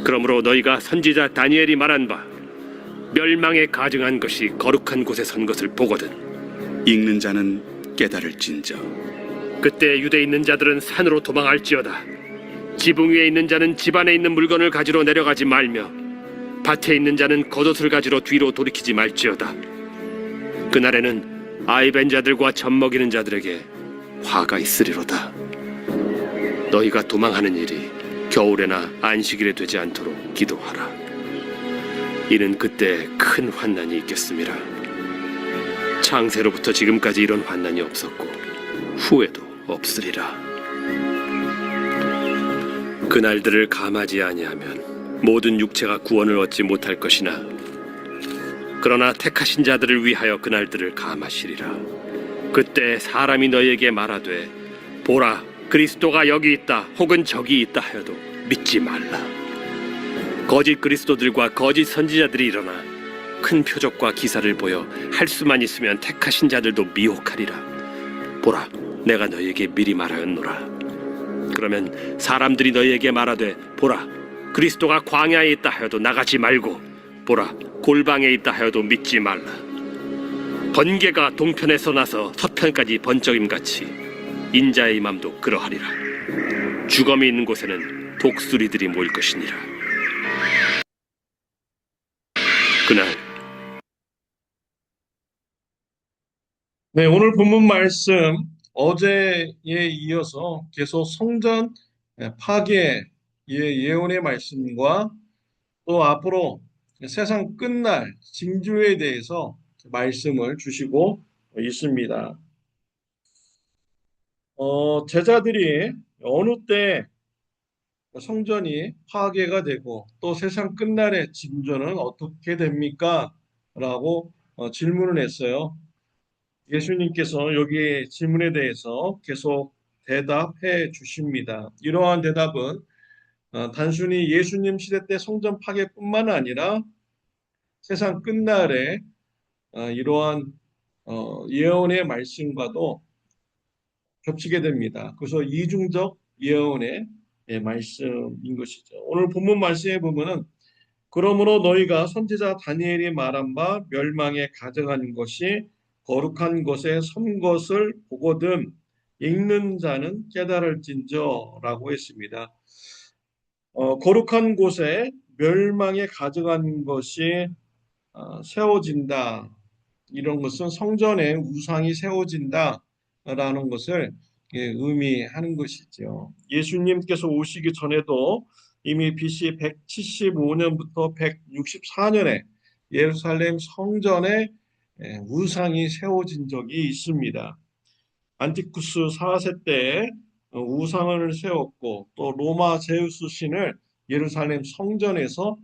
그러므로 너희가 선지자 다니엘이 말한 바 멸망에 가증한 것이 거룩한 곳에 선 것을 보거든 읽는 자는 깨달을진저. 그때 유대에 있는 자들은 산으로 도망할지어다. 지붕 위에 있는 자는 집 안에 있는 물건을 가지러 내려가지 말며 밭에 있는 자는 겉옷을 가지러 뒤로 돌이키지 말지어다. 그날에는 아이 벤 자들과 젖 먹이는 자들에게 화가 있으리로다. 너희가 도망하는 일이 겨울에나 안식일에 되지 않도록 기도하라. 이는 그때 큰 환난이 있겠음이라. 창세로부터 지금까지 이런 환난이 없었고 후에도 없으리라. 그날들을 감하지 아니하면 모든 육체가 구원을 얻지 못할 것이나 그러나 택하신 자들을 위하여 그날들을 감하시리라. 그때 사람이 너희에게 말하되 보라 그리스도가 여기 있다 혹은 저기 있다 하여도 믿지 말라. 거짓 그리스도들과 거짓 선지자들이 일어나 큰 표적과 기사를 보여 할 수만 있으면 택하신 자들도 미혹하리라. 보라 내가 너희에게 미리 말하였노라. 그러면 사람들이 너희에게 말하되 보라 그리스도가 광야에 있다 하여도 나가지 말고 보라 골방에 있다 하여도 믿지 말라. 번개가 동편에서 나서 서편까지 번쩍임같이 인자의 맘도 그러하리라. 주검이 있는 곳에는 독수리들이 모일 것이니라. 그날 네, 오늘 본문 말씀 어제에 이어서 계속 성전 파괴의 예언의 말씀과 또 앞으로 세상 끝날 징조에 대해서 말씀을 주시고 있습니다. 제자들이 어느 때 성전이 파괴가 되고 또 세상 끝날의 징조는 어떻게 됩니까? 라고 질문을 했어요. 예수님께서 여기 질문에 대해서 계속 대답해 주십니다. 이러한 대답은 단순히 예수님 시대 때 성전 파괴뿐만 아니라 세상 끝날에 이러한 예언의 말씀과도 겹치게 됩니다. 그래서 이중적 예언의 말씀인 것이죠. 오늘 본문 말씀에 보면은 그러므로 너희가 선지자 다니엘이 말한 바 멸망에 가증한 것이 거룩한 곳에 선 것을 보거든 읽는 자는 깨달을진저라고 했습니다. 거룩한 곳에 멸망에 가증한 것이 세워진다. 이런 것은 성전에 우상이 세워진다라는 것을 의미하는 것이죠. 예수님께서 오시기 전에도 이미 BC 175년부터 164년에 예루살렘 성전에 우상이 세워진 적이 있습니다. 안티쿠스 4세 때 우상을 세웠고 또 로마 제우스 신을 예루살렘 성전에서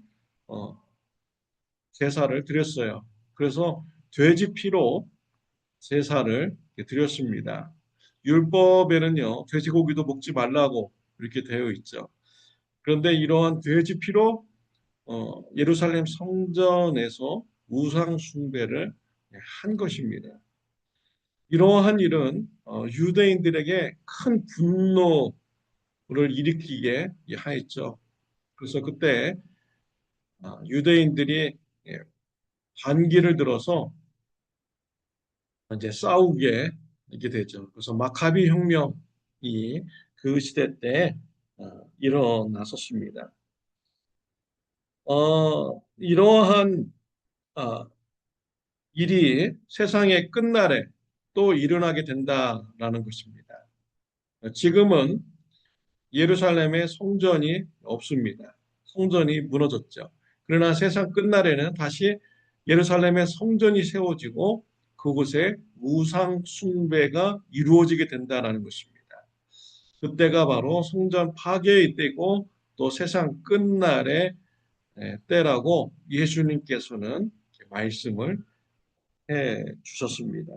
제사를 드렸어요. 그래서 돼지 피로 제사를 드렸습니다. 율법에는요, 돼지고기도 먹지 말라고 이렇게 되어 있죠. 그런데 이러한 돼지 피로 예루살렘 성전에서 우상 숭배를 한 것입니다. 이러한 일은 유대인들에게 큰 분노를 일으키게 하였죠. 그래서 그때 유대인들이 반기를 들어서 이제 싸우게 이렇게 되죠. 그래서 마카비 혁명이 그 시대 때 일어났었습니다. 이러한 일이 세상의 끝날에 또 일어나게 된다라는 것입니다. 지금은 예루살렘에 성전이 없습니다. 성전이 무너졌죠. 그러나 세상 끝날에는 다시 예루살렘에 성전이 세워지고 그곳에 우상 숭배가 이루어지게 된다는 것입니다. 그때가 바로 성전 파괴의 때고 또 세상 끝날의 때라고 예수님께서는 말씀을 해 주셨습니다.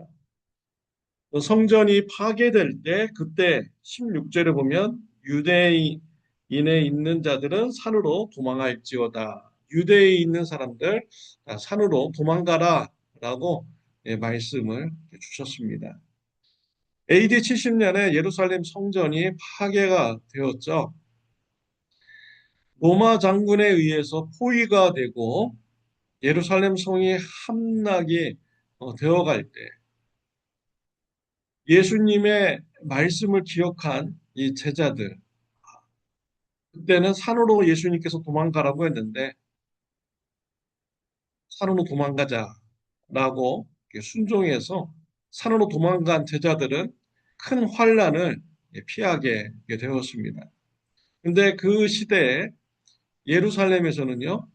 성전이 파괴될 때 그때 16절에 보면 유대인에 있는 자들은 산으로 도망할지어다. 유대에 있는 사람들 산으로 도망가라 라고 말씀을 주셨습니다. AD 70년에 예루살렘 성전이 파괴가 되었죠. 로마 장군에 의해서 포위가 되고 예루살렘 성이 함락이 되어갈 때 예수님의 말씀을 기억한 이 제자들, 그때는 산으로 예수님께서 도망가라고 했는데 산으로 도망가자라고 순종해서 산으로 도망간 제자들은 큰 환란을 피하게 되었습니다. 근데 그 시대에 예루살렘에서는요,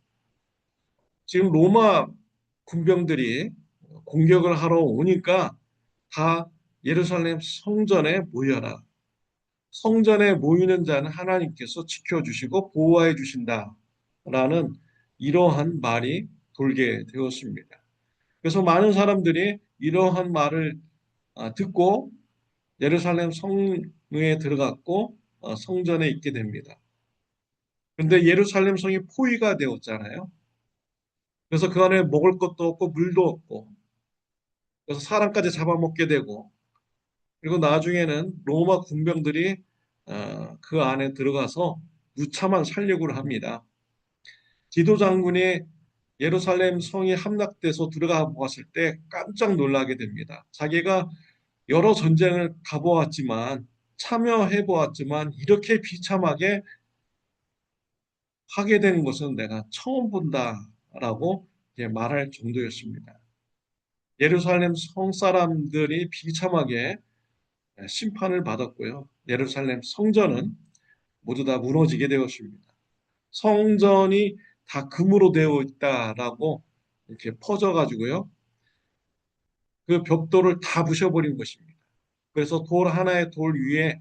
지금 로마 군병들이 공격을 하러 오니까 다 예루살렘 성전에 모여라. 성전에 모이는 자는 하나님께서 지켜주시고 보호해 주신다라는 이러한 말이 돌게 되었습니다. 그래서 많은 사람들이 이러한 말을 듣고 예루살렘 성에 들어갔고 성전에 있게 됩니다. 그런데 예루살렘 성이 포위가 되었잖아요. 그래서 그 안에 먹을 것도 없고 물도 없고 그래서 사람까지 잡아먹게 되고 그리고 나중에는 로마 군병들이 그 안에 들어가서 무참한 살육을 합니다. 디도 장군이 예루살렘 성이 함락돼서 들어가 보았을 때 깜짝 놀라게 됩니다. 자기가 여러 전쟁을 가보았지만 참여해 보았지만 이렇게 비참하게 파괴되는 것은 내가 처음 본다라고 말할 정도였습니다. 예루살렘 성 사람들이 비참하게 심판을 받았고요. 예루살렘 성전은 모두 다 무너지게 되었습니다. 성전이 다 금으로 되어 있다라고 이렇게 퍼져가지고요. 그 벽돌을 다 부셔버린 것입니다. 그래서 돌 하나 위에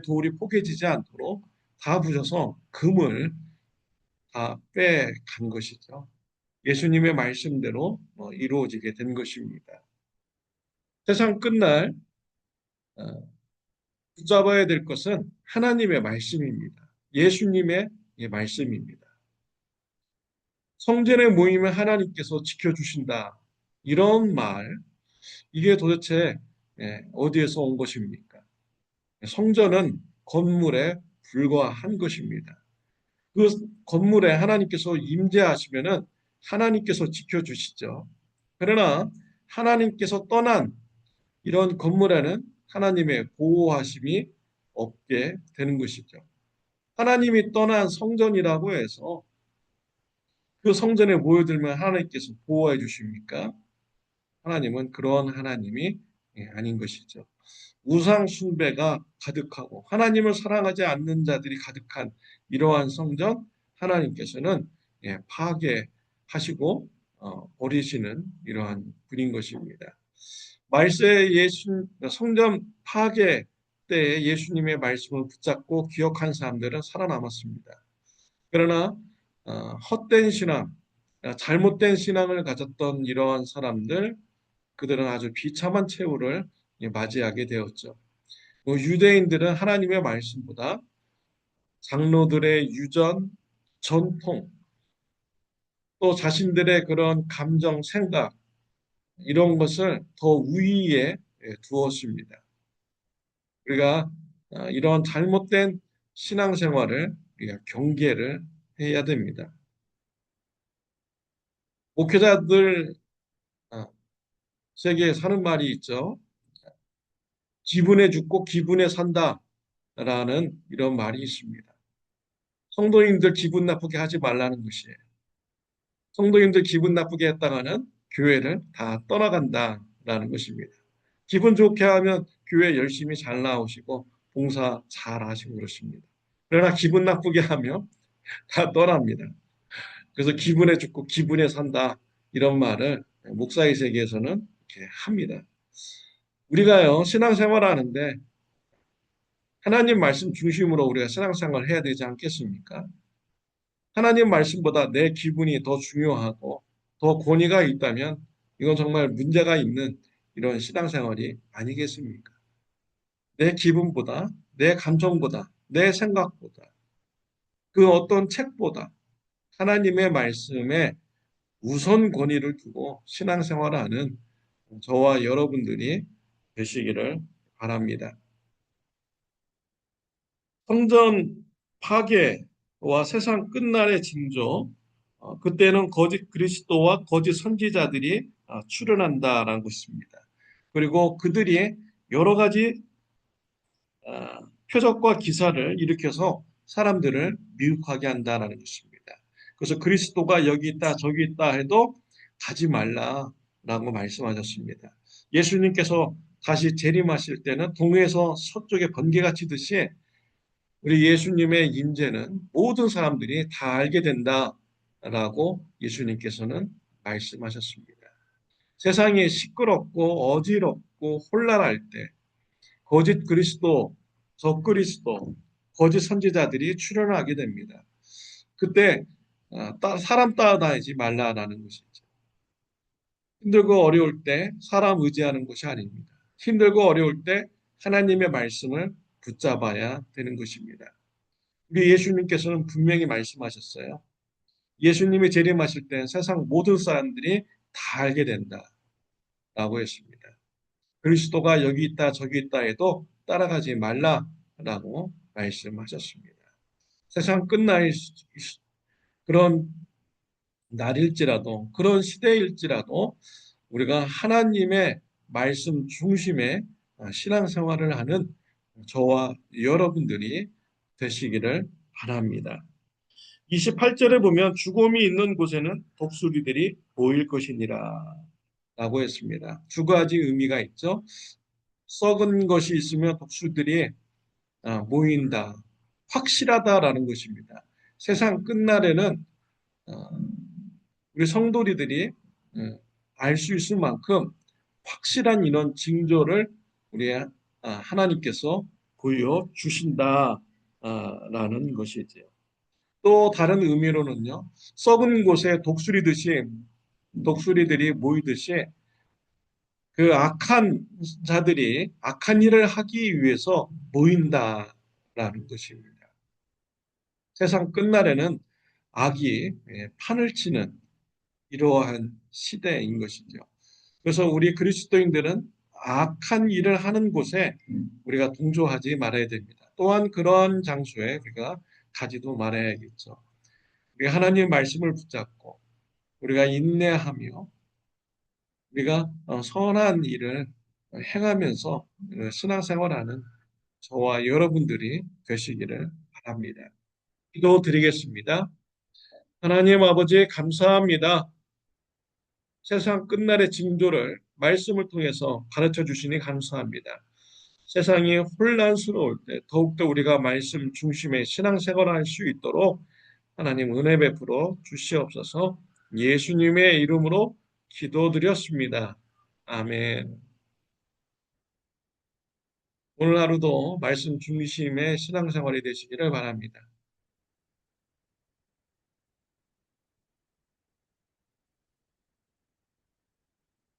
돌이 포개지지 않도록 다 부셔서 금을 다 빼간 것이죠. 예수님의 말씀대로 이루어지게 된 것입니다. 세상 끝날 어, 붙잡아야 될 것은 하나님의 말씀입니다. 예수님의 말씀입니다. 성전에 모이면 하나님께서 지켜주신다. 이런 말, 이게 도대체 어디에서 온 것입니까? 성전은 건물에 불과한 것입니다. 그 건물에 하나님께서 임재하시면은 하나님께서 지켜주시죠. 그러나 하나님께서 떠난 이런 건물에는 하나님의 보호하심이 없게 되는 것이죠. 하나님이 떠난 성전이라고 해서 그 성전에 모여들면 하나님께서 보호해 주십니까? 하나님은 그런 하나님이 아닌 것이죠. 우상 숭배가 가득하고 하나님을 사랑하지 않는 자들이 가득한 이러한 성전 하나님께서는 파괴하시고 버리시는 이러한 분인 것입니다. 말세 성전 파괴 때에 예수님의 말씀을 붙잡고 기억한 사람들은 살아남았습니다. 그러나 헛된 신앙, 잘못된 신앙을 가졌던 이러한 사람들, 그들은 아주 비참한 최후를 맞이하게 되었죠. 유대인들은 하나님의 말씀보다 장로들의 유전, 전통, 또 자신들의 그런 감정, 생각, 이런 것을 더 우위에 두었습니다. 우리가 이런 잘못된 신앙생활을 우리가 경계를 해야 됩니다. 목회자들 세계에 사는 말이 있죠. 기분에 죽고 기분에 산다라는 이런 말이 있습니다. 성도님들 기분 나쁘게 하지 말라는 것이에요. 성도님들 기분 나쁘게 했다가는 교회를 다 떠나간다라는 것입니다. 기분 좋게 하면 교회 열심히 잘 나오시고 봉사 잘 하시고 그렇습니다. 그러나 기분 나쁘게 하면 다 떠납니다. 그래서 기분에 죽고 기분에 산다 이런 말을 목사의 세계에서는 이렇게 합니다. 우리가요 신앙생활 하는데 하나님 말씀 중심으로 우리가 신앙생활을 해야 되지 않겠습니까? 하나님 말씀보다 내 기분이 더 중요하고 더 권위가 있다면 이건 정말 문제가 있는 이런 신앙생활이 아니겠습니까? 내 기분보다, 내 감정보다, 내 생각보다, 그 어떤 책보다 하나님의 말씀에 우선 권위를 두고 신앙생활을 하는 저와 여러분들이 되시기를 바랍니다. 성전 파괴 세상 끝날의 징조, 그때는 거짓 그리스도와 거짓 선지자들이 출현한다라는 것입니다. 그리고 그들이 여러 가지 표적과 기사를 일으켜서 사람들을 미혹하게 한다라는 것입니다. 그래서 그리스도가 여기 있다 저기 있다 해도 가지 말라라고 말씀하셨습니다. 예수님께서 다시 재림하실 때는 동에서 서쪽에 번개가 치듯이 우리 예수님의 임재는 모든 사람들이 다 알게 된다라고 예수님께서는 말씀하셨습니다. 세상이 시끄럽고 어지럽고 혼란할 때 거짓 그리스도, 적그리스도, 거짓 선지자들이 출현하게 됩니다. 그때 사람 따라다니지 말라라는 것이죠. 힘들고 어려울 때 사람 의지하는 것이 아닙니다. 힘들고 어려울 때 하나님의 말씀을 붙잡아야 되는 것입니다. 우리 예수님께서는 분명히 말씀하셨어요. 예수님이 재림하실 때 세상 모든 사람들이 다 알게 된다라고 했습니다. 그리스도가 여기 있다 저기 있다 해도 따라가지 말라라고 말씀하셨습니다. 세상 끝날 그런 날일지라도 그런 시대일지라도 우리가 하나님의 말씀 중심의 신앙생활을 하는 저와 여러분들이 되시기를 바랍니다. 28절에 보면 죽음이 있는 곳에는 독수리들이 보일 것이니라 라고 했습니다. 두 가지 의미가 있죠. 썩은 것이 있으면 독수리들이 모인다. 확실하다라는 것입니다. 세상 끝날에는 우리 성도리들이 알 수 있을 만큼 확실한 이런 징조를 우리 하나님께서 보여주신다라는 것이지요. 또 다른 의미로는요. 썩은 곳에 독수리들이 모이듯이 그 악한 자들이 악한 일을 하기 위해서 모인다라는 것입니다. 세상 끝날에는 악이 판을 치는 이러한 시대인 것이죠. 그래서 우리 그리스도인들은 악한 일을 하는 곳에 우리가 동조하지 말아야 됩니다. 또한 그러한 장소에 우리가 가지도 말아야겠죠. 우리가 하나님의 말씀을 붙잡고 우리가 인내하며 우리가 선한 일을 행하면서 신앙생활하는 저와 여러분들이 되시기를 바랍니다. 기도드리겠습니다. 하나님 아버지 감사합니다. 세상 끝날의 징조를 말씀을 통해서 가르쳐 주시니 감사합니다. 세상이 혼란스러울 때 더욱더 우리가 말씀 중심의 신앙생활을 할 수 있도록 하나님 은혜 베풀어 주시옵소서. 예수님의 이름으로 기도드렸습니다. 아멘. 오늘 하루도 말씀 중심의 신앙생활이 되시기를 바랍니다.